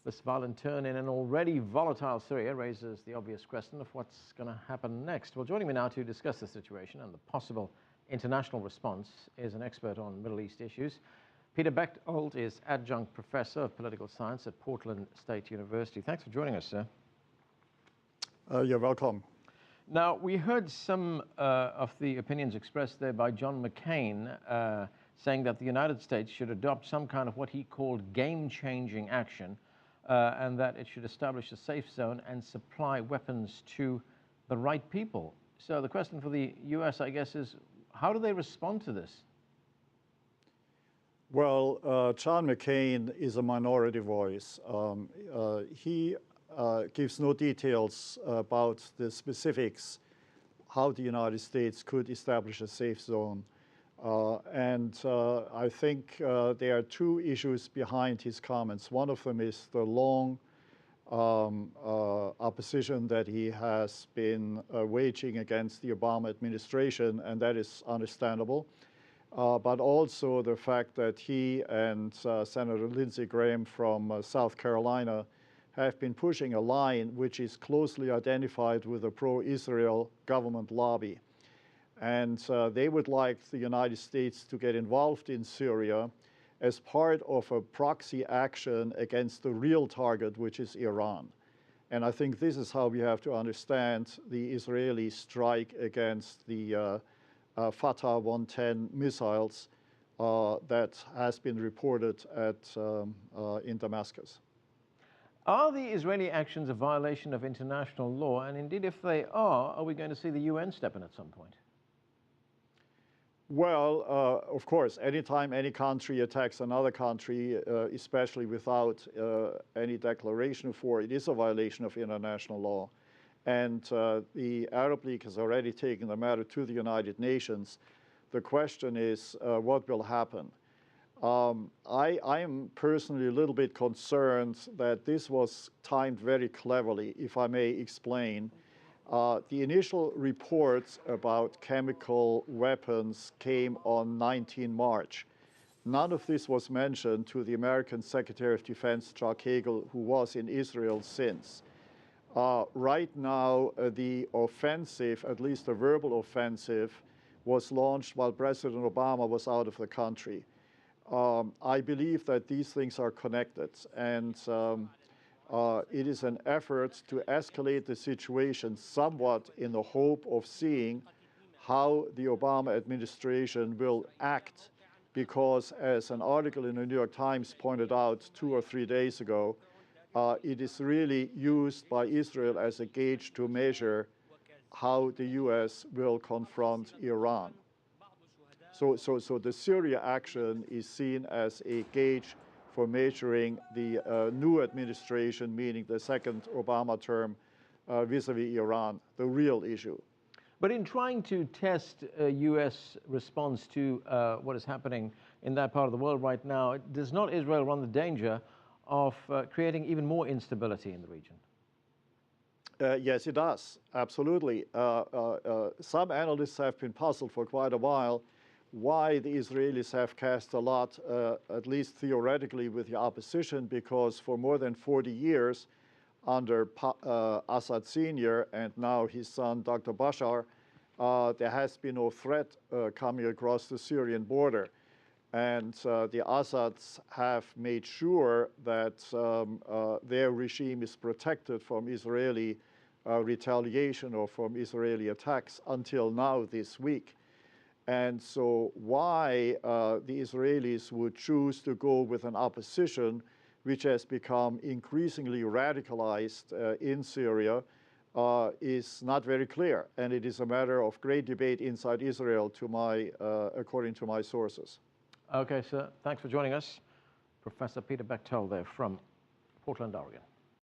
This violent turn in an already volatile Syria raises the obvious question of what's going to happen next. Well, joining me now to discuss the situation and the possible international response is an expert on Middle East issues. Peter Bechtold is adjunct professor of political science at Portland State University. Thanks for joining us, sir. You're welcome. Now, we heard some of the opinions expressed there by John McCain saying that the United States should adopt some kind of what he called game-changing action and that it should establish a safe zone and supply weapons to the right people. So the question for the U.S., I guess, is how do they respond to this? Well, John McCain is a minority voice. He gives no details about the specifics, how the United States could establish a safe zone. I think there are two issues behind his comments. One of them is the long opposition that he has been waging against the Obama administration, and that is understandable. But also the fact that he and Senator Lindsey Graham from South Carolina have been pushing a line which is closely identified with a pro-Israel government lobby. And they would like the United States to get involved in Syria as part of a proxy action against the real target, which is Iran. And I think this is how we have to understand the Israeli strike against the Fatah 110 missiles that has been reported in Damascus. Are the Israeli actions a violation of international law? And indeed, if they are we going to see the UN step in at some point? Well, of course, anytime any country attacks another country, especially without any declaration of war, it is a violation of international law. And the Arab League has already taken the matter to the United Nations. The question is, what will happen? I am personally a little bit concerned that this was timed very cleverly, if I may explain. The initial reports about chemical weapons came on 19 March. None of this was mentioned to the American Secretary of Defense, Chuck Hagel, who was in Israel since. Right now, the offensive, at least the verbal offensive, was launched while President Obama was out of the country. I believe that these things are connected, and it is an effort to escalate the situation somewhat in the hope of seeing how the Obama administration will act, because as an article in the New York Times pointed out 2 or 3 days ago, it is really used by Israel as a gauge to measure how the U.S. will confront Iran. So the Syria action is seen as a gauge for measuring the new administration, meaning the second Obama term, vis-a-vis Iran, the real issue. But in trying to test a U.S. response to what is happening in that part of the world right now, does not Israel run the danger of creating even more instability in the region? Yes, it does, absolutely. Some analysts have been puzzled for quite a while why the Israelis have cast a lot, at least theoretically, with the opposition, because for more than 40 years, under Assad Sr. and now his son, Dr. Bashar, there has been no threat coming across the Syrian border. And the Assads have made sure that their regime is protected from Israeli retaliation or from Israeli attacks until now this week. And so why the Israelis would choose to go with an opposition which has become increasingly radicalized in Syria is not very clear. And it is a matter of great debate inside Israel, according to my sources. Okay, sir. Thanks for joining us. Professor Peter Bechtold there from Portland, Oregon.